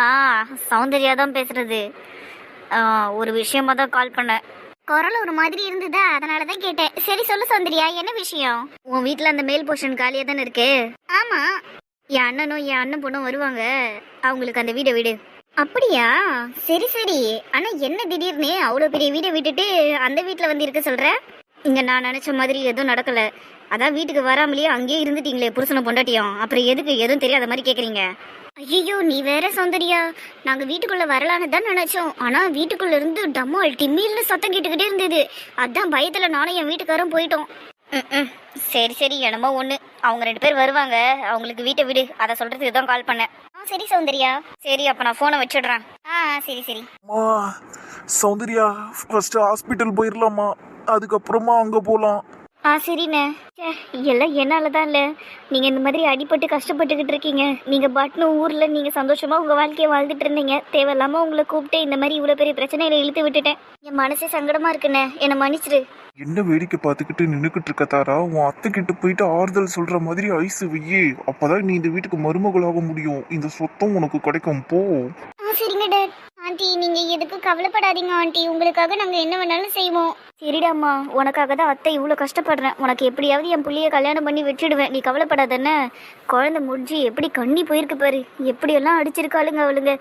ஆ சௌந்தர்யா தான் பேசுறது. ஒரு விஷயமா தான் கால் பண்ணேன். குரல் ஒரு மாதிரி இருந்ததா, அதனால தான் கேட்டேன். சரி சொல்லு சௌந்தர்யா, என்ன விஷயம்? உன் வீட்டில் அந்த மேல் போர்ஷன் காலியாக தானே இருக்கு? ஆமா. என் அண்ணனும் என் அண்ணன் பொண்ணும் வருவாங்க, அவங்களுக்கு அந்த வீடை விடு. அப்படியா? சரி சரி. ஆனா என்ன திடீர்னு அவ்வளோ பெரிய வீடை விட்டுட்டு அந்த வீட்டில் வந்து இருக்க சொல்ற? இங்க நான் நினைச்ச மாதிரி எதுவும் நடக்கல. அதான் வீட்டுக்கு வராமலேயே அங்கேயே இருந்துட்டீங்களே புருஷனை பொண்டாட்டியும், அப்புறம் எதுக்கு எதுவும் தெரியாத மாதிரி கேக்குறீங்க? ஐயோ நீ வேற சௌந்தர்யா, நாங்க வீட்டுக்குள்ள வரலான்னு தான் நினைச்சோம். ஆனா வீட்டுக்குள்ள இருந்து டம்மால் டிம்மில்னு சத்தம் கேட்டுக்கிட்டே இருந்தது. அதான் பயத்துல நானும் என் வீட்டுக்காரும் போயிட்டோம். சரி சரி, என்னமோ ஒண்ணு. அவங்க 2 பேர் வருவாங்க, அவங்களுக்கு வீட்டை விடு, அதை சொல்றதுக்கு தான் கால் பண்ணேன். சரி சௌந்தர்யா. சரி அப்ப நான் போனை வச்சிடுறேன். சரி சரி. சௌந்தர்யா, ஃபர்ஸ்ட் ஹாஸ்பிட்டல் போயிடலாமா, அதுக்கப்புறமா அங்க போலாம். சரிண்ணே. எல்லாம் என்னால தான் இல்லை. நீங்கள் இந்த மாதிரி அடிபட்டு கஷ்டப்பட்டுக்கிட்டு இருக்கீங்க. நீங்கள் பாட்னு ஊரில் நீங்கள் சந்தோஷமாக உங்கள் வாழ்க்கையை வாழ்ந்துட்டு இருந்தீங்க. தேவையில்லாமல் உங்களை கூப்பிட்டு இந்த மாதிரி இவ்வளோ பெரிய பிரச்சனையில இழுத்து விட்டுட்டேன். என் மனசே சங்கடமாக இருக்குண்ணே, என்னை மன்னிச்சிரு. என்ன வேடிக்கை பார்த்துக்கிட்டு நின்றுக்கிட்டு இருக்க தாரா? உன் அத்தை கிட்ட போயிட்டு ஆறுதல் சொல்ற மாதிரி ஐசு வையே, அப்பதான் நீ இந்த வீட்டுக்கு மருமகளாக முடியும். இந்த சொத்தம் உனக்கு கிடைக்கும், போ. சரிங்க டாட். ஆண்டி நீங்க எதுக்கும் கவலைப்படாதீங்க ஆண்டி, உங்களுக்காக நாங்க என்ன வேணாலும் செய்வோம். சரிடாம்மா, உனக்காக தான் அத்தை இவ்வளோ கஷ்டப்படுறேன். உனக்கு எப்படியாவது என் புள்ளைய கல்யாணம் பண்ணி விட்டுடுவேன், நீ கவலைப்படாதன்னு. குழந்தை முடிஞ்சு எப்படி கண்ணி போயிருக்கு பாரு, எப்படியெல்லாம் அடிச்சிருக்காளுங்க அவளுங்க.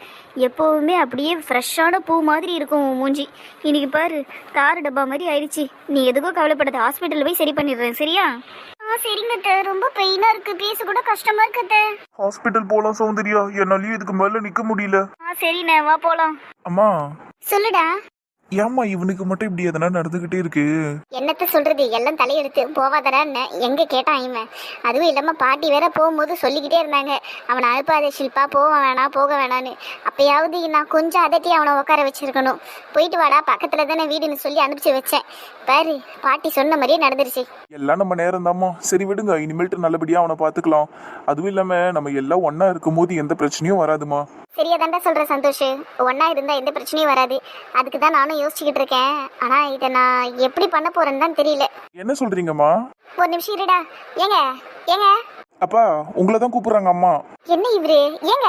எப்போவுமே அப்படியே ஃப்ரெஷ்ஷான பூ மாதிரி இருக்கும் உன் மூஞ்சி. இன்னைக்கு பாரு தாறு டப்பா மாதிரி ஆயிடுச்சு. நீ எதுக்கும் கவலைப்படாத, ஹாஸ்பிட்டலில் போய் சரி பண்ணிடுறேன், சரியா? சரிங்க அத்தை, ரொம்ப பெயினா இருக்கு, பேச கூட கஷ்டமா இருக்கு அத்தை. ஹாஸ்பிட்டல் போலாம் சௌந்தர்யா, என்னாலயும் இதுக்கு மேல நிக்க முடியல. சரிண்ணே, வா போலாம். அம்மா. சொல்லுடா. ஏம்மா இவனுக்கு மட்டும் இப்படி எதனா நடந்துகிட்டே இருக்கு? என்னத்த சொல்றது, எல்லாம் தலையெடுத்து போவாதடான்னு எங்க கேட்டான் இவன். அதுவும் இல்லாம பாட்டி வேற போகும்போது சொல்லிக்கிட்டே இருந்தாங்க, அவனை அனுப்பாத ஷில்பா, போக வேணான்னு. அப்பயாவது நான் கொஞ்சம் அதட்டி அவனை உட்கார வச்சிருக்கணும். போயிட்டு வாடா, பக்கத்துல தானே வீடுன்னு சொல்லி அனுப்பிச்சு வச்சேன். பாரு பாட்டி சொன்ன மாதிரியே நடந்துருச்சு. எல்லாம் நம்ம நேரம் தாம்மா, சரி விடுங்க, இனிமேல்ட்டு நல்லபடியா அவனை பாத்துக்கலாம். அதுவும் இல்லாம நம்ம எல்லாம் ஒன்னா இருக்கும் போது எந்த பிரச்சனையும் வராதுமா. சரியா தாண்டா சொல்ற சந்தோஷ், ஒன்னா இருந்தா எந்த பிரச்சனையும் வராது. அதுக்கு தான் நானும் யோசிச்சுக்கிட்டு இருக்கேன். ஆனா இதை நான் எப்படி பண்ண போறேன்னு தான் தெரியல. என்ன சொல்றீங்கம்மா? ஒரு நிமிஷம் இருடா. ஏங்க ஏங்க. அப்பா உங்களை தான் கூப்பிடுறாங்க அம்மா. என்ன இவரு? ஏங்க.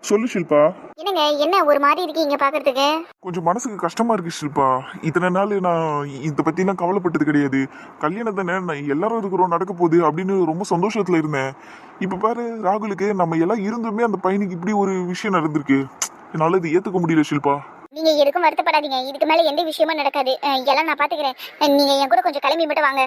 சொல்லு ஷில்பா. என்னங்க என்ன ஒரு மாதிரி இருக்கீங்க பாக்குறதுக்கு? கொஞ்சம் மனசுக்கு கஷ்டமா இருக்கு ஷில்பா. இத்தனை நாள் நான் இதை பத்தி நான் கவலைப்பட்டது கிடையாது. கல்யாணம் தானே, நான் எல்லாரும் இருக்கிறோம், நடக்க போகுது அப்படின்னு ரொம்ப சந்தோஷத்துல இருந்தேன். இப்ப பாரு ராகுலுக்கு நம்ம எல்லாம் இருந்துமே அந்த பையனுக்கு இப்படி ஒரு விஷயம் நடந்திருக்கு. என்னால இது ஏத்துக்க முடியல ஷில்பா. நீங்க எதுக்கும் வருத்தப்படாதீங்க, இதுக்கு மேல எந்த விஷயமும் நடக்காது. எல்லாம் நான் பாத்துக்கிறேன். நீங்க என் கூட கொஞ்சம் கிளம்பி மட்டும் வாங்க.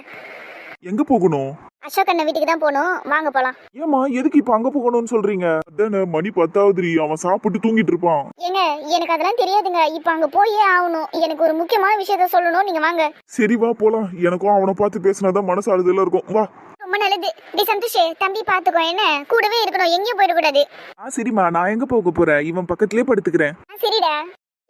எங்க போகணும்? அசோக் அண்ணன் வீட்டுக்கு தான் போகணும், வாங்க போலாம். ஏமா எதுக்கு இப்ப அங்க போகணும்னு சொல்றீங்க? அதானே மணி 10 அவன் சாப்பிட்டு தூங்கிட்டு இருப்பான். ஏங்க எனக்கு அதெல்லாம் தெரியாதுங்க, இப்ப அங்க போயே ஆகணும். எனக்கு ஒரு முக்கியமான விஷயத்த சொல்லணும், நீங்க வாங்க. சரி வா போலாம். எனக்கும் அவனை பார்த்து பேசினாதான் மனசு ஆறுதலா இருக்கும், வா. ரொம்ப நல்லது. டி சந்தோஷ், தம்பி பாத்துக்கோ, என்ன கூடவே இருக்கணும், எங்கேயும் போயிடக்கூடாது. சரிம்மா, நான் எங்க போக போறேன், இவன் பக்கத்திலே படுத்துக்கிறேன். சரிடா.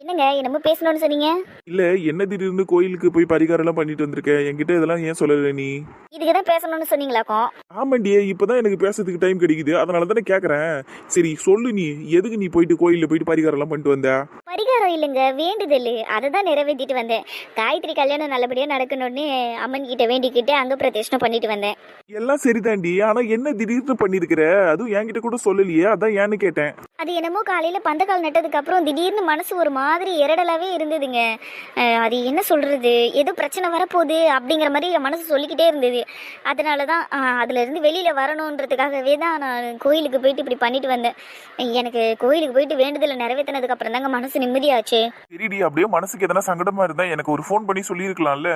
என்னங்க என்னமோ பேசணும்னு சொன்னீங்க? இல்ல என்ன திடீர்னு கோயிலுக்கு போய் பரிகாரம் எல்லாம் பண்ணிட்டு வந்திருக்கேன், என்கிட்ட இதெல்லாம் ஏன் சொல்லல நீ? இதுக்குதான் பேசணும்னு சொன்னீங்களாக்கும்? ஆமாண்டியே, இப்பதான் எனக்கு பேசுறதுக்கு டைம் கிடைக்குது, அதனால தானே கேக்குறேன். சரி சொல்லு, நீ எதுக்கு நீ போயிட்டு கோயில்ல போயிட்டு பரிகாரம் எல்லாம் பண்ணிட்டு வந்த? பரிகாரம் இல்லைங்க, வேண்டுதல். அதை தான் நிறைவேற்றிட்டு வந்தேன். காயத்ரி கல்யாணம் நல்லபடியா நடக்கணும்னு அம்மன் கிட்ட வேண்டிக்கிட்டு அங்க பிரதேசம் பண்ணிட்டு வந்தேன். எல்லாம் சரிதாண்டி, ஆனா என்ன திடீர்னு பண்ணிருக்கிற? அதுவும் என்கிட்ட கூட சொல்லலையே, அதான் ஏன்னு கேட்டேன். அது என்னமோ காலையில பந்தக்கால் நட்டதுக்கு அப்புறம் திடீர்னு மனசு ஒரு மாதிரி எரடலாவே இருந்ததுங்க. அது என்ன சொல்றது, ஏதோ பிரச்சனை வரப்போகுது அப்படிங்கிற மாதிரி என் மனசு சொல்லிக்கிட்டே இருந்தது. அதனாலதான் அதுல இருந்து வெளியில வரணுன்றதுக்காகவே தான் நான் கோயிலுக்கு போயிட்டு இப்படி பண்ணிட்டு வந்தேன். எனக்கு கோயிலுக்கு போயிட்டு வேண்டுதலை நிறைவேற்றினதுக்கு அப்புறம் தாங்க மனசு நிம்மதியாச்சு. சரிடி, அப்படியே மனசுக்கு எதனா சங்கடமா இருந்தா எனக்கு ஒரு ஃபோன் பண்ணி சொல்லியிருக்கலாம்ல.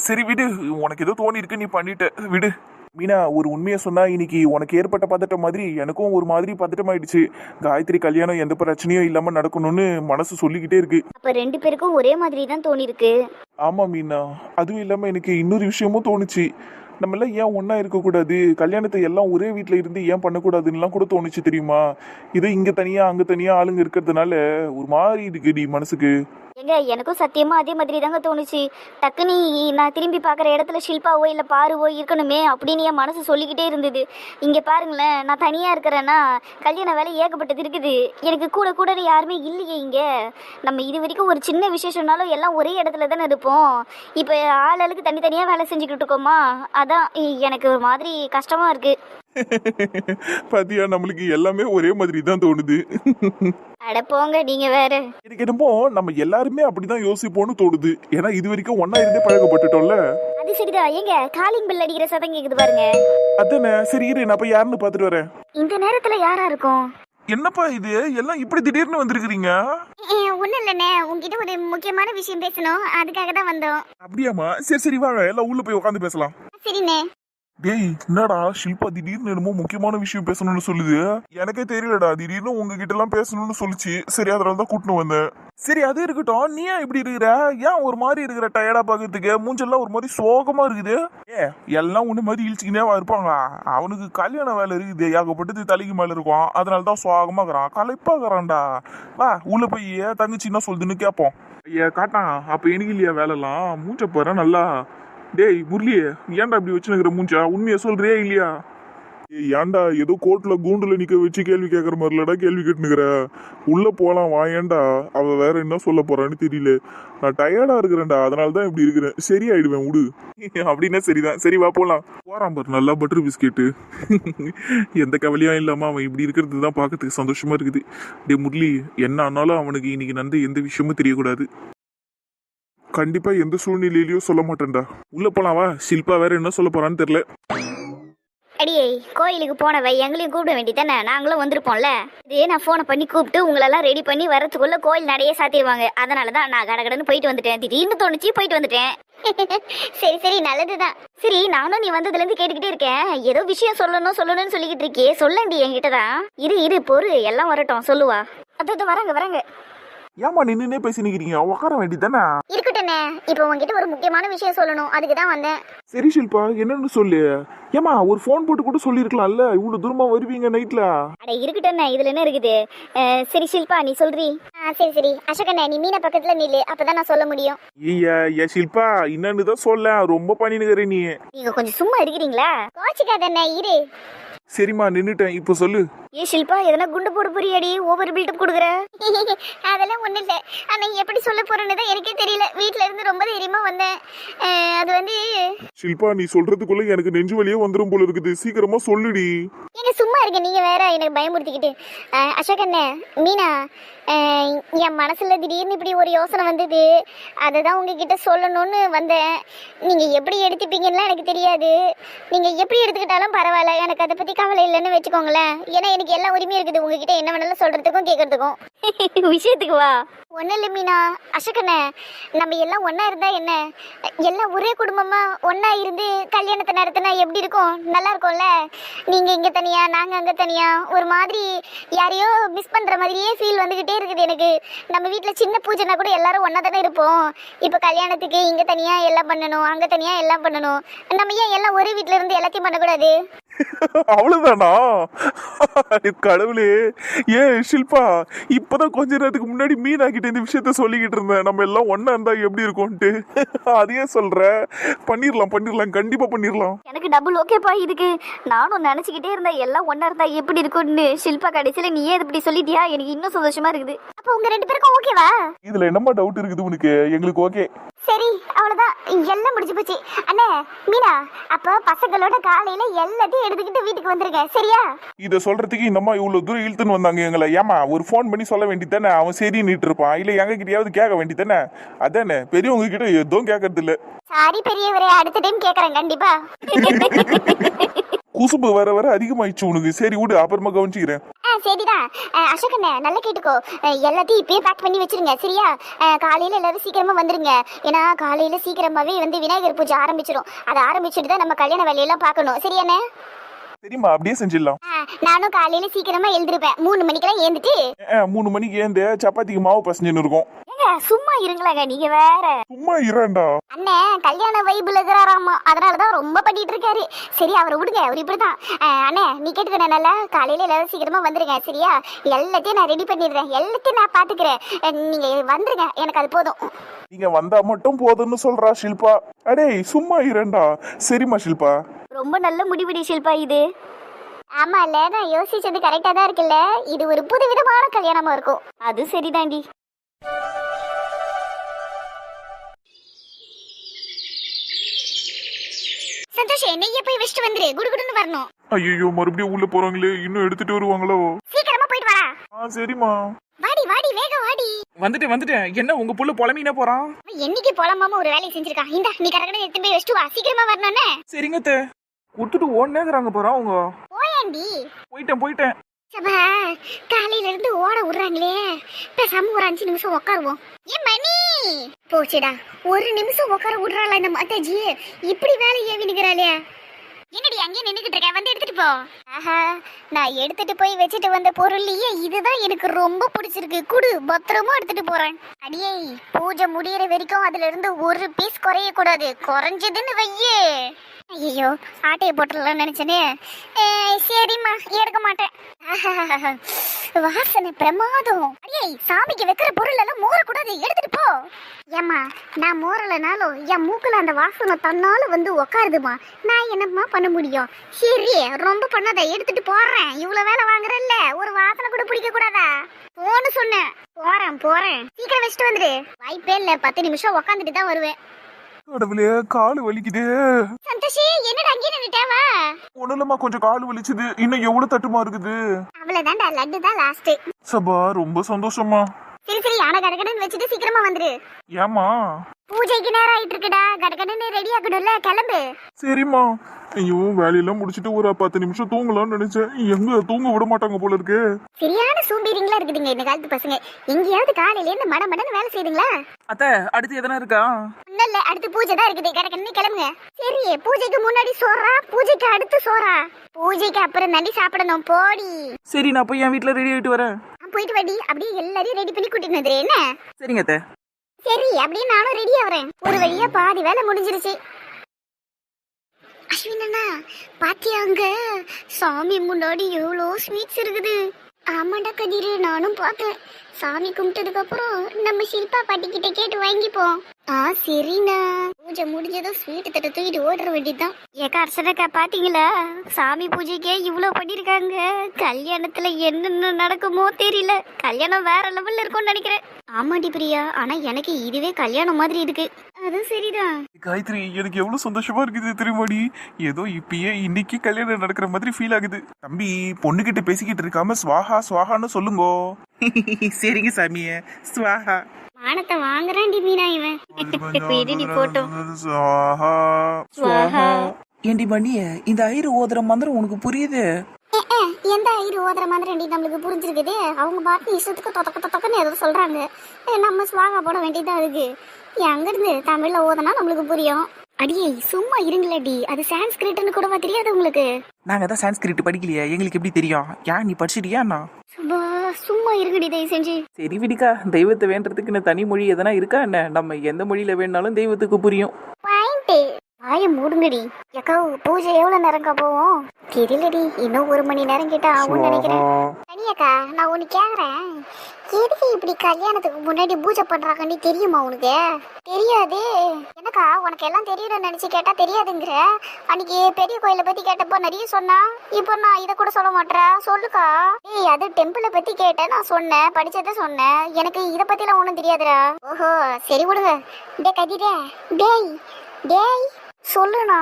சரி விடு, உனக்கு ஏதோ தோணி இருக்கு, நீ பண்ணிட்ட விடு. மீனா, ஒரு உண்மையை சொன்னா இன்னைக்கு உனக்கு ஏற்பட்ட பதட்டம் மாதிரி எனக்கும் ஒரு மாதிரி பதட்டமாயிடுச்சு. காயத்ரி கல்யாணம் எந்த பிரச்சனையும் இல்லாம நடக்கணும்னு மனசு சொல்லிக்கிட்டே இருக்கு. அப்ப 2 பேருக்கும் ஒரே மாதிரி தான் தோணி இருக்கு. ஆமா மீனா, அதுவும் இல்லாம எனக்கு இன்னொரு விஷயமும் தோணுச்சு. நம்ம எல்லாம் ஏன் ஒன்னா இருக்கக்கூடாது, கல்யாணத்தை எல்லாம் ஒரே வீட்டுல இருந்து ஏன் பண்ணக்கூடாதுன்னு கூட தோணுச்சு தெரியுமா? இது இங்க தனியா அங்க தனியா ஆளுங்க இருக்கிறதுனால ஒரு மாதிரி இருக்குடி மனசுக்கு. எங்க எனக்கும் சத்தியமா அதே மாதிரி தாங்க தோணுச்சு. டக்குனு நான் திரும்பி பார்க்குற இடத்துல ஷில்பாவோ இல்லை பாருவோ இருக்கணுமே அப்படின்னு என் மனசு சொல்லிக்கிட்டே இருந்தது. இங்கே பாருங்களேன், நான் தனியாக இருக்கிறேன்னா கல்யாண வேலை ஏகப்பட்டது இருக்குது. எனக்கு கூட கூட யாருமே இல்லையே இங்கே. நம்ம இது வரைக்கும் ஒரு சின்ன விசேஷம்னாலும் எல்லாம் ஒரே இடத்துல தானே இருப்போம். இப்போ ஆளுக்கு தனித்தனியாக வேலை செஞ்சுக்கிட்டு இருக்கோமா, அதான் எனக்கு ஒரு மாதிரி கஷ்டமாக இருக்குது. பாத்தியா, நம்மளுக்கு எல்லாமே ஒரே மாதிரி தான் தோணுது. அட போங்க நீங்க வேற. எனக்கு என்னமோ நம்ம எல்லாருமே அப்படிதான் யோசிப்போம்னு தோணுது. ஏன்னா இது வரைக்கும் ஒன்னா இருந்தே பழகப்பட்டுட்டோம்ல. அது சரிதான். ஏங்க காலிங் பெல் அடிக்கிற சத்தம் கேக்குது பாருங்க. அதானே, சரி இரு, நான் போய் யாருன்னு பாத்துட்டு வரேன். இந்த நேரத்துல யாரா இருக்கும்? என்னப்பா இது எல்லாம் இப்படி திடீர்னு வந்திருக்கிறீங்க? ஒண்ணும் இல்லண்ணே, உங்ககிட்ட ஒரு முக்கியமான விஷயம் பேசணும், அதுக்காக தான் வந்தோம். அப்படியாமா? சரி சரி வாங்க, எல்லாம் உள்ள போய் உட்காந்து பேசலாம். சரிண்ணே. டேய், என்னடா ஷில்பா திடீர்னு என்னமோ முக்கியமான விஷயம் பேசணும்னு சொல்லுது. எனக்கே தெரியலடா, திடீர்னு உங்ககிட்ட எல்லாம் பேசணும்னு சொல்லிச்சு. சரி, அதனால தான் கூட்டினு வந்தேன். சரி, அது இருக்கட்டும். நீ ஏன் இப்படி இருக்கிற? ஏன் ஒரு மாதிரி இருக்கிற? டயர்டா பாக்குறதுக்கு மூஞ்செல்லாம் ஒரு மாதிரி சோகமா இருக்குது. எல்லாம் உன்ன மாதிரி இழிச்சுக்கினே இருப்பாங்க. அவனுக்கு கல்யாண வேலை இருக்குது, ஏகப்பட்டது தலைக்கு மேல இருக்கும். அதனால தான் சோகமா இருக்கிறான், களைப்பாக்குறான்டா. வா உள்ள போய் தங்கச்சி என்ன சொல்லுதுன்னு கேட்போம். ஐயா காட்டான், அப்ப எனக்கு இல்லையா வேலைலாம்? மூஞ்ச போற நல்லா. டேய் முரளி, ஏன்டா இப்படி வச்சுனுக்கிற மூஞ்சா? உண்மையா சொல்றியா இல்லையா? ஏன்டா ஏதோ கோர்ட்ல கூண்டுல நிக்க வச்சு கேள்வி கேட்கற மாதிரிலடா கேள்வி கேட்டுனுக்கிற? உள்ள போலாம் வா. ஏன்டா அவ வேற என்ன சொல்ல போறான்னு தெரியல. நான் டயர்டா இருக்கிறேன்டா, அதனால தான் இப்படி இருக்கிறேன். சரி ஆயிடுவேன் விடு. அப்படின்னா சரிதான். சரி வா போலாம். போறான் பாரு, நல்லா பட்டர் பிஸ்கெட்டு. எந்த கவலையும் இல்லாம அவன் இப்படி இருக்கிறது தான் பாக்கிறதுக்கு சந்தோஷமா இருக்குது. டே முரளி, என்ன ஆனாலும் அவனுக்கு இன்னைக்கு நடந்த எந்த விஷயமும் தெரியக்கூடாது. கண்டிப்பா எந்த சூழ்நிலையிலயும் சொல்ல மாட்டேன்டா. உள்ள போலாம் வா. ஷில்பா வேற என்ன சொல்ல போறான்னு தெரியல. அடியே, கோயிலுக்கு போனவை எங்களையும் கூப்பிட வேண்டியதானே? நாங்களும் வந்திருப்போம்ல. இதே நான் போனை பண்ணி கூப்பிட்டு உங்களெல்லாம் ரெடி பண்ணி வரதுக்குள்ள கோயில் நடைய சாத்திடுவாங்க. அதனாலதான் நான் கடகடன்னு போயிட்டு வந்துட்டேன். திடீர்னு தோணுச்சு போயிட்டு வந்துட்டேன். சரி சரி, நல்லதுதான். சரி, நானும் நீ வந்ததுல இருந்து கேட்டுக்கிட்டே இருக்கேன். ஏதோ விஷயம் சொல்லணும்னு சொல்லிக்கிட்டு இருக்கே, சொல்லண்டி என்கிட்டதான். இரு பொறு, எல்லாம் வரட்டும், சொல்லுவா. அது வராங்க. ஏமா நின்னுனே பேசி நிக்கிறீங்க? உட்கார வேண்டியதானே? இருக்கட்டும்ண்ணே, இப்போ உங்ககிட்ட ஒரு முக்கியமான விஷயம் சொல்லணும், அதுக்கு தான் வந்தேன். சரி ஷில்பா, என்னன்னு சொல்லு. ஏமா ஒரு போன் போட்டு கூட சொல்லிருக்கலாம்ல, இவ்வளவு தூரமா வருவீங்க நைட்ல. அட இருக்கட்டும்ண்ணே, இதுல என்ன இருக்குது? சரி ஷில்பா, நீ சொல்றி. சரி அசோகண்ணே, நீ மீன பக்கத்துல நில்லு, அப்பதான் நான் சொல்ல முடியும். ஏ ஷில்பா, என்னன்னு தான் சொல்ல. ரொம்ப பண்ணினுக்கிற நீ. நீங்க கொஞ்சம் சும்மா இருக்கிறீங்களா? கோச்சிக்காதண்ணே, இரு. சரிம்மா, நின்னுட்டேன். இப்போ சொல்லு. ஏ ஷில்பா, எதனா குண்டு போட புரியாடி? ஓவர் பில்டப் கொடுக்குற. அதெல்லாம் ஒண்ணும் இல்ல. ஆனா எப்படி சொல்ல போறேன்னு தான் எனக்கே தெரியல. வீட்ல இருந்து ரொம்ப தைரியமா வந்தேன். அது வந்து ஷில்பா, நீ சொல்றதுக்குள்ள எனக்கு நெஞ்சு வலியே வந்துரும் போல இருக்குது. சீக்கிரமா சொல்லுடி. ஏங்க சும்மா இருக்க, நீங்க வேற எனக்கு பயமுறுத்திக்கிட்டு. அசோகண்ணே, மீனா, என் மனசுல திடீர்னு இப்படி ஒரு யோசனை வந்தது. அதை தான் உங்ககிட்ட சொல்லணும்னு வந்தேன். நீங்க எப்படி எடுத்துப்பீங்கன்னு எனக்கு தெரியாது. நீங்க எப்படி எடுத்துக்கிட்டாலும் பரவாயில்ல, எனக்கு அதை பத்தி கவலை இல்லைன்னு வச்சுக்கோங்களேன். ஏன்னா எனக்கு எல்லா உரிமையும் இருக்குது உங்ககிட்ட என்ன வேணாலும் சொல்றதுக்கும் கேட்கறதுக்கும். விஷயத்துக்கு வா. ஒன்றும் இல்லை மீனா. அசோகண்ணே, நம்ம எல்லாம் ஒன்றா இருந்தா என்ன? எல்லாம் ஒரே குடும்பமா ஒன்றா இருந்து கல்யாணத்தை நடத்தினா எப்படி இருக்கும்? நல்லா இருக்கும்ல. நீங்கள் இங்கே தனியா, நாங்கள் அங்கே தனியா, ஒரு மாதிரி யாரையோ மிஸ் பண்ணுற மாதிரியே ஃபீல் வந்துக்கிட்டே இருக்குது எனக்கு. நம்ம வீட்டில் சின்ன பூஜைனா கூட எல்லாரும் ஒன்றா தானே இருப்போம். இப்போ கல்யாணத்துக்கு இங்கே தனியாக எல்லாம் பண்ணணும், அங்கே தனியாக எல்லாம் பண்ணணும். நம்ம ஏன் எல்லாம் ஒரே வீட்டில் இருந்து எல்லாத்தையும் பண்ணக்கூடாது? அவ்வளவுதானா? கடவுளே. ஷில்பா, இப்பதான் கொஞ்ச நேரத்துக்கு முன்னாடி மீனா கிட்ட இந்த விஷயத்த சொல்லிக்கிட்டு இருந்தேன், நம்ம எல்லாம் ஒன்னா இருந்தா எப்படி இருக்கும்ட்டு. அதையே சொல்ற. பண்ணிரலாம், கண்டிப்பா பண்ணிரலாம். எனக்கு டபுள் ஓகேப்பா இதுக்கு. நானும் நினைச்சுக்கிட்டே இருந்தேன் எல்லாம் ஒன்னா இருந்தா எப்படி இருக்கும்னு. ஷில்பா, கடைசியில நீயே இப்படி சொல்லிட்டியா, எனக்கு இன்னும் சந்தோஷமா இருக்குது. அப்ப உங்க ரெண்டு பேருக்கும் ஓகேவா? இதுல என்னமா டவுட் இருக்குது உனக்கு? எங்களுக்கு ஓகே. சரி, அவ்வளவுதான், எல்லாம் முடிஞ்சு போச்சு. அண்ணே, மீனா, அப்ப பசங்களோட காலையில எல்லாத்தையும் எடுத்துக்கிட்டு வீட்டுக்கு வந்துருங்க, சரியா? இத சொல்றதுக்கு இந்த அம்மா இவ்வளவு தூரம் இழுத்துன்னு வந்தாங்க எங்களை. ஏமா ஒரு போன் பண்ணி சொல்ல வேண்டியதானே? அவன் சரி நீட்டு இருப்பான். இல்ல எங்க கிட்டயாவது கேட்க வேண்டியதானே? அதானே, பெரியவங்க கிட்ட எதுவும் கேட்கறது இல்ல. சாரி பெரியவரே, அடுத்த டைம் கேக்குறேன் கண்டிப்பா. குசும்பு வர வர அதிகமாயிடுச்சு உனக்கு. சரி விடு, அப்புறமா கவனிச்சுக்கிறேன். சரிதான். அசோகண்ணே, நல்லா கேட்டுக்கோ. எல்லாத்தையும் இப்பயே பேக் பண்ணி வச்சிருங்க, சரியா? காலையில எல்லாரும் சீக்கிரமா வந்துருங்க. ஏன்னா காலையில சீக்கிரமாவே வந்து விநாயகர் பூஜை ஆரம்பிச்சிடும். அதை ஆரம்பிச்சுட்டு தான் நம்ம கல்யாண வேலையெல்லாம் பார்க்கணும், சரியாண்ணே? சரிம்மா, அப்படியே செஞ்சிடலாம். நானும் காலையில சீக்கிரமா எழுந்திருப்பேன். 3 மணிக்கெல்லாம் ஏந்துட்டு 3 மணிக்கு ஏந்து சப்பாத்திக்கு மாவு பசஞ்சுன்னு இருக்கும். சும்மா இருங்களேங்க, நீங்க வேற. சும்மா இரண்டா? அண்ணே கல்யாண வைபுல இருக்கிறாராமா, அதனாலதான் ரொம்ப பண்ணிட்டு இருக்காரு. சரி, அவரை விடுங்க, அவர் இப்படிதான். அண்ணே, நீ கேட்டுக்கணும், நல்லா காலையில எல்லாரும் சீக்கிரமா வந்துருங்க, சரியா? எல்லாத்தையும் நான் ரெடி பண்ணிடுறேன், எல்லாத்தையும் நான் பாத்துக்கிறேன். நீங்க வந்துருங்க, எனக்கு அது போதும். நீங்க வந்தா மட்டும் போதும்னு சொல்றா ஷில்பா. அடே சும்மா இரண்டா? சரிம்மா ஷில்பா. ரொம்ப நல்ல முடிவுடி ஷில்பா இது. ஆமா இல்ல, நான் யோசிச்சது கரெக்டா தான் இருக்குல்ல. இது ஒரு புதுவிதமான கல்யாணமா இருக்கும். அது சரிதாண்டி. சந்தோஷ் நெய்ய போய் வச்சுட்டு வந்துரு, குடுகுடுன்னு வரணும். ஐயோ மறுபடியும் உள்ள போறாங்களே, இன்னும் எடுத்துட்டு வருவாங்களோ? சீக்கிரமா போயிட்டு வாடா. சரிம்மா. வாடி வாடி வேகம் வாடி. வந்துட்டேன். என்ன உங்க புள்ள புலமீனா போறான்? என்னைக்கு போலாமாம ஒரு வேலையை செஞ்சிருக்கான். இந்த நீ கரெக்டா எடுத்து போய் வச்சுட்டு வா, சீக்கிரமா வரணும்னே. சரிங்க அத்தை. கொடுத்துட்டு ஓடுனேங்கறாங்க போறான் அவங்க. போயேண்டி. போயிட்டேன். சபா காலையில இருந்து ஓட விடுறாங்களே, பேசாம ஒரு 5 நிமிஷம் உட்காருவோம். ஏன் மணி போச்சுடா, ஒரு நிமிஷம் உட்கார விடுறாளா இந்த மாதாஜி? இப்படி வேலை ஏவினுக்கிறாளே. என்னடி அங்கே நின்னுகிட்டு இருக்க, வந்து எடுத்துட்டு போ. ஆஹா, நான் எடுத்துட்டு போய் வச்சுட்டு வந்த பொருள்லயே இதுதான் எனக்கு ரொம்ப பிடிச்சிருக்கு. குடு, பத்திரமா எடுத்துட்டு போறேன். அடியே, பூஜை முடியற வரைக்கும் அதுல இருந்து ஒரு பீஸ் குறைய கூடாது. குறைஞ்சதுன்னு வையே. ஐயோ, ஆட்டையை போட்டுடலாம் நினைச்சனே. சரிம்மா, எடுக்க மாட்டேன். வாசனை பிரமாதம். அடியே, சாமிக்கு வைக்கிற பொருள் எல்லாம் மோரக்கூடாது, எடுத்துட்டு போ. ஏம்மா, நான் மோரலனாலும் என் மூக்குல அந்த வாசனை தன்னால வந்து உக்காருதுமா. நான் என்னம்மா பண்ண முடியும்? சரி, ரொம்ப பண்ணாத, எடுத்துட்டு போறேன். இவ்வளவு வேலை வாங்குறல்ல, ஒரு வாசனை கூட பிடிக்க கூடாதா? போன்னு சொன்னேன். போறேன், சீக்கிரம் வச்சுட்டு வந்துடு. வாய்ப்பே இல்ல, 10 நிமிஷம் உக்காந்துட்டு தான் வருவேன். கடவுளே, காலு வலிக்குதே. சந்தோஷி, என்னடா அங்கே நின்னுட்டேவா? ஒண்ணுலமா, கொஞ்சம் காலு வலிச்சுது. இன்னும் எவ்வளவு தட்டுமா இருக்குது? அவ்வளவுதான்டா, லட்டு தான் லாஸ்ட். சபா, ரொம்ப சந்தோஷமா. சரி, ஆனா கடகடன்னு வச்சுட்டு சீக்கிரமா வந்துரு. ஏமா? பூஜைக்கு நேரம் ஆயிட்டு இருக்குடா, கடகடன்னு ரெடி ஆகணும்ல, கிளம்பு. சரிம்மா. ஐயோ, வேலையெல்லாம் முடிச்சிட்டு ஒரு 10 நிமிஷம் தூங்கலாம்னு நினைச்சேன். எங்க தூங்க விட மாட்டாங்க போல இருக்கு. சரியான சோம்பேறிங்களா இருக்குதுங்க இந்த காலத்து பசங்க. எங்கேயாவது காலையில இருந்து மடமடன்னு வேலை செய்யுதுங்களா? அத்தை, அடுத்து எதனா இருக்கா? ஒண்ணும் இல்ல, அடுத்து பூஜை தான் இருக்குது. கடகடன்னு கிளம்புங்க. சரி, பூஜைக்கு முன்னாடி சோறா, பூஜைக்கு அடுத்து சோறா? பூஜைக்கு அப்புறம் நடி சாப்பிடணும், போடி. சரி, நான் போய் என் வீட்டுல ரெடி ஆயிட்டு வரேன். போயிட்டு வாடி, அப்படியே எல்லாரையும் ரெடி பண்ணி கூட்டிட்டு வந்துரு என்ன? சரிங்க அத்தை. சரி, அப்படியே நானும் ரெடி ஆவறேன். ஒரு வழியா பாதி வேலை முடிஞ்சிருச்சு. அஸ்வினா, பாத்தியா அங்க சாமி முன்னாடி எவ்வளோ ஸ்வீட்ஸ் இருக்குது. ஆமாண்டா கதிரு, நானும் பார்த்தேன். சாமி கும்பிட்டதுக்கு அப்புறம் நம்ம ஷில்பா பாட்டி கிட்ட கேட்டு வாங்கிப்போம். சரிண்ணா. பூஜை முடிஞ்சதும் ஸ்வீட் தட்டை தூக்கிட்டு ஓடுற வேண்டியதுதான். ஏக்கா அர்ச்சனைக்கா, பாத்தீங்களா சாமி பூஜைக்கே இவ்வளவு பண்ணிருக்காங்க. கல்யாணத்துல என்னென்ன நடக்குமோ தெரியல. கல்யாணம் வேற லெவல்ல இருக்கும்னு நினைக்கிறேன். ஆமாடி பிரியா, ஆனா எனக்கு இதுவே கல்யாணம் மாதிரி இருக்கு. அது சரிதான். காயத்ரி, எனக்கு எவ்வளவு சந்தோஷமா இருக்குது தெரியுமாடி? ஏதோ இப்பயே இன்னைக்கு கல்யாணம் நடக்கிற மாதிரி ஃபீல் ஆகுது. தம்பி, பொண்ணுகிட்ட பேசிக்கிட்டு இருக்காம ஸ்வாஹா ஸ்வாஹான்னு சொல்லுங்கோ. சரிங்க சாமியே, ஸ்வாஹா. மானத்தை வாங்குறான்டி மீனா இவன். போட்டோம். ஸ்வாஹா ஸ்வாஹா. ஏண்டி பண்ணிய, இந்த ஐரு ஓதுற மந்திரம் உனக்கு புரியுது? எந்த ஐரு ஓதுற மாதிரி நம்மளுக்கு புரிஞ்சிருக்குது. அவங்க பாட்டு இஷ்டத்துக்கு தொத்தக்கன்னு ஏதோ சொல்றாங்க. நம்ம ஸ்வாகா போட வேண்டியதான் இருக்கு. அங்கிருந்து தமிழ்ல ஓதனா நம்மளுக்கு புரியும். அடியே, சும்மா இருங்களடி, அது சான்ஸ்கிரிட்னு கூடவா தெரியாது உங்களுக்கு? நாங்க தான் சான்ஸ்கிரிட் படிக்கலையா, எங்களுக்கு எப்படி தெரியும்? ஏன் நீ படிச்சிட்டியா? சும்மா இருங்கடி தயவு செஞ்சு. சரி விடிக்கா, தெய்வத்தை வேண்டறதுக்கு தனி மொழி எதனா இருக்கா என்ன? நம்ம எந்த மொழியில வேணாலும் தெய்வத்துக்கு புரியும். வாய மூடுங்கடி. எக்கா, பூஜை எவ்வளவு நேரம்க்கா போவோம்? தெரியலடி, இன்னும் 1 மணி நேரம் கிட்ட ஆகும்னு நினைக்கிறேன். தனியாக்கா, நான் ஒண்ணு கேக்குறேன். எதுக்கு இப்படி கல்யாணத்துக்கு முன்னாடி பூஜை பண்றாங்கன்னு தெரியுமா உனக்கு? தெரியாது. என்னக்கா, உனக்கு எல்லாம் தெரியும்னு நினைச்சு கேட்டா தெரியாதுங்கிற. அன்னைக்கு பெரிய கோயிலை பத்தி கேட்டப்போ நிறைய சொன்னா, இப்போ நான் இதை கூட சொல்ல மாட்டேன். சொல்லுக்கா. ஏய், அது டெம்பிளை பத்தி கேட்டேன், நான் சொன்னேன், படிச்சதை சொன்னேன். எனக்கு இதை பத்தி எல்லாம் ஒண்ணும் தெரியாதுடா. ஓஹோ, சரி விடுங்க. டே கதிரே, டேய் சொல்லுண்ணா.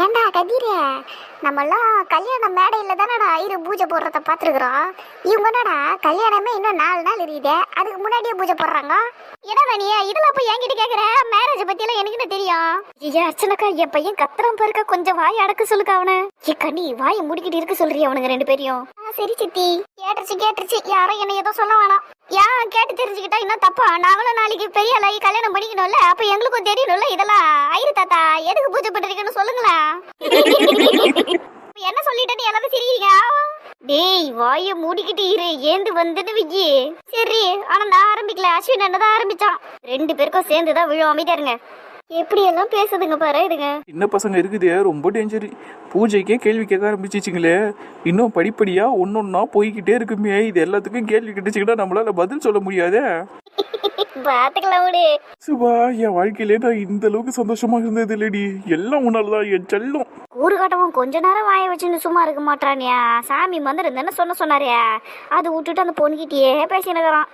ஏண்டா கதிரே, நம்மெல்லாம் கல்யாண மேடையில தானடா ஐயரு பூஜை போடுறத பாத்துருக்குறோம். இவங்க என்னடா கல்யாணமே இன்னும் 4 நாள் இருக்குது, அதுக்கு முன்னாடியே பூஜை போடுறாங்க. என்னடா நீ இதெல்லாம் போய் என்கிட்ட கேக்குற? மேரேஜ் பத்தி எல்லாம் எனக்கு என்ன தெரியும்? ஐயா அர்ச்சனக்கா, என் பையன் கத்துறான் பாருக்கா, கொஞ்சம் வாய் அடக்க சொல்லுக்கா அவனை. ஏக்கா, நீ வாயை முடிக்கிட்டு இருக்க சொல்றியா அவனுங்க 2 பேரையும்? சரி சித்தி, கேட்டுருச்சு. யாரும் என்ன ஏதோ சொல்ல வேணாம். ஏன் கேட்டு தெரிஞ்சுக்கிட்டா இன்னும் தப்பா? நாங்களும் நாளைக்கு பெரிய ஆளாகி கல்யாணம் பண்ணிக்கணும்ல, அப்ப எங்களுக்கும் தெரியணும்ல இதெல்லாம். ஐயரு தாத்தா, எதுக்கு பூஜை பண்றீங்கன்னு சொல்லுங்களா? என்ன சொல்லிட்டேன்னு எல்லாரும் சிரிக்கிறீங்க? டேய், வாய மூடிக்கிட்டு இரு, ஏந்து வந்துட்டு விக்கி. சரி, ஆனா நான் ஆரம்பிக்கல, அஸ்வின் அண்ணதான் ஆரம்பிச்சான். 2 பேருக்கும் சேர்ந்துதான் விழும். அமைதியா இருங்க. எப்படி எல்லாம் பேசுதுங்க பாரு இதுங்க. சின்ன பசங்க இருக்குதே, ரொம்ப டேஞ்சர். பூஜைக்கே கேள்வி கேட்க ஆரம்பிச்சிச்சுங்களே, இன்னும் படிப்படியா ஒன்னொன்னா போய்கிட்டே இருக்குமே. இது எல்லாத்துக்கும் கேள்வி கேட்டுச்சுக்கிட்டா நம்மளால பதில் சொல்ல முடியாதே. பாத்துக்கலாம் விடு. சுபா, என் வாழ்க்கையிலே நான் இந்த அளவுக்கு சந்தோஷமா இருந்தது இல்லடி. எல்லாம் உன்னாலதான் என் செல்லம். கூறு காட்டவும் கொஞ்ச நேரம் வாய வச்சுன்னு சும்மா இருக்க மாட்டானியா? சாமி மந்திரம் தானே சொன்னாரு. அது விட்டுட்டு அந்த பொண்ணுகிட்டயே பேசினுக்கிறான்.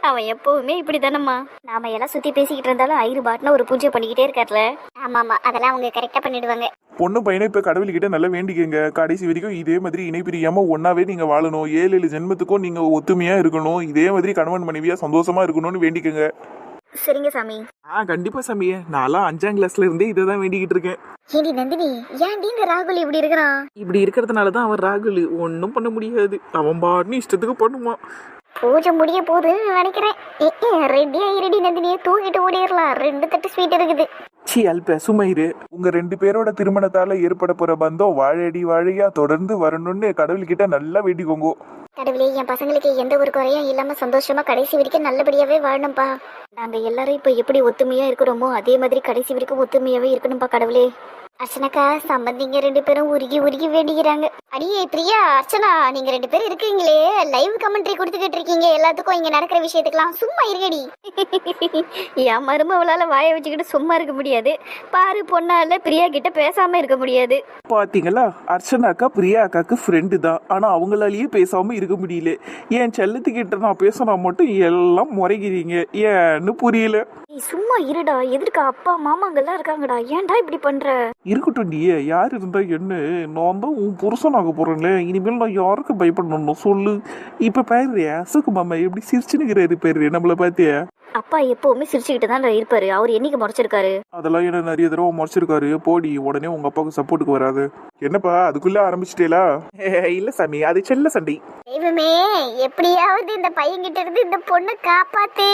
அவன் எப்பவுமே இப்படி தானம்மா. நாம எல்லாம் சுத்தி பேசிக்கிட்டு இருந்தாலும் ஐரு பாட்டுன்னு ஒரு பூஜை பண்ணிக்கிட்டே இருக்கார்ல. ஆமா அதெல்லாம் அவங்க கரெக்டா பண்ணிடுவாங்க. பொண்ணு பையனை இப்ப கடவுள்கிட்ட நல்லா வேண்டிக்கங்க. கடைசி வரைக்கும் இதே மாதிரி இணை பிரியாம ஒன்னாவே நீங்க வாழணும். 7 ஜென்மத்துக்கும் நீங்க ஒத்துமையா இருக்கணும். இதே மாதிரி கணவன் மனைவியா சந்தோஷமா இருக்கணும்னு வேண்டிக்கங்க. சரிங்க சாமி. கண்டிப்பா சாமியே, நான்லாம் 5ஆம் கிளாஸ்ல இருந்தே இதை தான் வேண்டிக்கிட்டு இருக்கேன். ஏடி நந்தினி, ஏன்டி இந்த ராகுல் இப்படி இருக்கிறான்? இப்படி இருக்கிறதுனாலதான் அவன் ராகுல். ஒன்னும் பண்ண முடியாது, அவன் பாட்டுன்னு இஷ்டத்துக்கு பண்ணுவான். பூஜை முடிய போகுதுன்னு நினைக்கிறேன். ரெடியா ரெடி நந்தினியை தூக்கிட்டு ஓடிடலாம். 2 தட்டு ஸ்வீட் இருக்குது. சி அல்ப சுமைரு. உங்க 2 பேரோட திருமணத்தால ஏற்பட போற பந்தம் வாழையடி வாழையா தொடர்ந்து வரணும்னு கடவுள்கிட்ட நல்லா வேண்டிக்கோங்க. கடவுளே, என் பசங்களுக்கு எந்த ஒரு குறையும் இல்லாம சந்தோஷமா கடைசி வரைக்கும் நல்லபடியாவே வாழணும்பா. நாங்க எல்லாரும் இப்ப எப்படி ஒத்துமையா இருக்கிறோமோ அதே மாதிரி கடைசி வரைக்கும் ஒத்துமையாவே இருக்கணும்பா கடவுளே. அர்ச்சனாக்கா, சம்பந்திங்க 2 பேரும் உருகி உருகி வேண்டிக்கிறாங்க. அடியே பிரியா, அர்ச்சனா, நீங்க 2 பேரும் இருக்கீங்களே, லைவ் கமெண்ட்ரி கொடுத்துக்கிட்டு இருக்கீங்க எல்லாத்துக்கும் இங்க நடக்கிற விஷயத்துக்கெல்லாம். சும்மா இருக்கடி. என் மருமவளால வாயை வச்சுக்கிட்டு சும்மா இருக்க முடியாது. பாரு, பொண்ணால பிரியா கிட்ட பேசாம இருக்க முடியாது. பாத்தீங்களா, அர்ச்சனா அக்கா பிரியா அக்காக்கு ஃப்ரெண்டு தான். ஆனா அவங்களாலேயே பேசாம இருக்க முடியல. என் செல்லத்துக்கிட்ட நான் பேசினா மட்டும் எல்லாம் முறைகிறீங்க. ஏன்னு புரியல. நீ சும்மா இருடா. எதிர்க்க அப்பா மாமாங்கெல்லாம் இருக்காங்கடா. ஏன்டா இப்படி பண்ற? இருக்கட்டும் டியே, யார் இருந்தா என்ன? நான் தான் உன் புருஷனாக போறேன்ல. இனிமேல் நான் யாருக்கு பயப்படணும் சொல்லு. இப்ப பாரு, அசோக்கு மாமா எப்படி சிரிச்சுனுங்கிறாரு பாரு நம்மள பாத்தியா. அப்பா எப்பவுமே சிரிச்சுக்கிட்டு தான் இருப்பாரு. அவர் என்னைக்கு முறைச்சிருக்காரு? அதெல்லாம் என்ன நிறைய தடவை முறைச்சிருக்காரு. போடி, உடனே உங்க அப்பாவுக்கு சப்போர்ட்டுக்கு வராது. என்னப்பா அதுக்குள்ள ஆரம்பிச்சிட்டேலா? இல்ல சாமி, அது செல்ல சண்டை. தெய்வமே, எப்படியாவது இந்த பையன்கிட்ட இருந்து இந்த பொண்ணை காப்பாத்தே.